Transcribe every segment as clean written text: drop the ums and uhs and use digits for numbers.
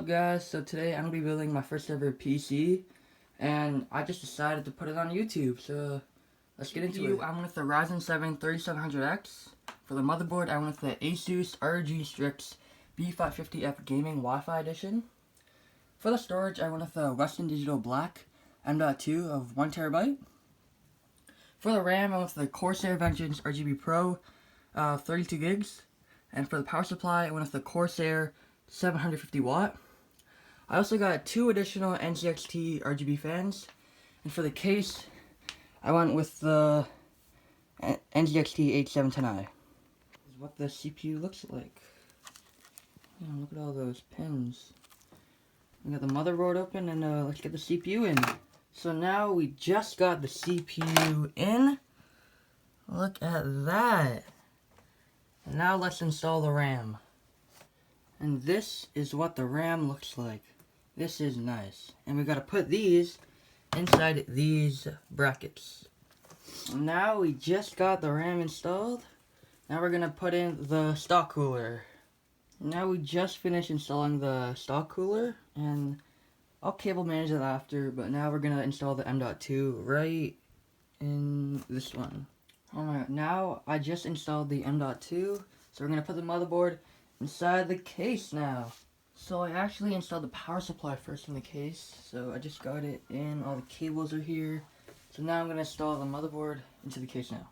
Up guys, so today I'm going to be building my first ever PC and I just decided to put it on YouTube, so let's get into it. I went with the Ryzen 7 3700X. For the motherboard I went with the Asus ROG Strix B550F Gaming Wi-Fi Edition. For the storage I went with the Western Digital Black M.2 of 1TB. For the RAM I went with the Corsair Vengeance Rgb Pro 32 gigs. And for the power supply I went with the Corsair 750 watt. I also got 2 additional NZXT RGB fans, and for the case, I went with the NZXT 8710i. This is what the CPU looks like. Look at all those pins. We got the motherboard open, and let's get the CPU in. So now we just got the CPU in. Look at that. And now let's install the RAM. And this is what the RAM looks like. This is nice. And we gotta put these inside these brackets. Now we just got the RAM installed. Now we're gonna put in the stock cooler. Now we just finished installing the stock cooler, and I'll cable manage it after, but now we're gonna install the M.2 right in this one. Alright, now I just installed the M.2, so we're gonna put the motherboard inside the case now. So I actually installed the power supply first in the case, so I just got it in, all the cables are here. So now I'm going to install the motherboard into the case now.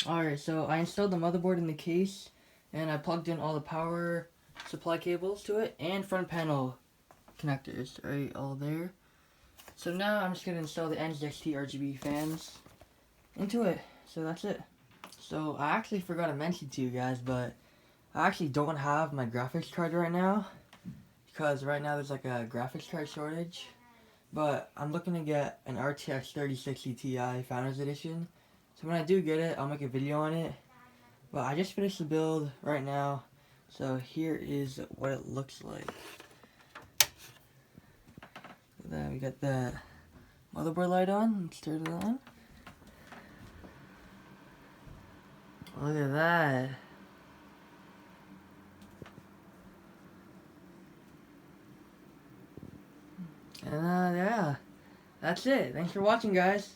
Alright, so I installed the motherboard in the case, and I plugged in all the power supply cables to it, and front panel connectors, right, all there. So now I'm just going to install the NZXT RGB fans into it, so that's it. So I actually forgot to mention to you guys, but I actually don't have my graphics card right now, because right now there's like a graphics card shortage, but I'm looking to get an RTX 3060 Ti Founders Edition, so when I do get it, I'll make a video on it. But I just finished the build right now, so here is what it looks like. Then we got the motherboard light on. Let's turn it on. Look at that. And yeah, that's it. Thanks for watching, guys.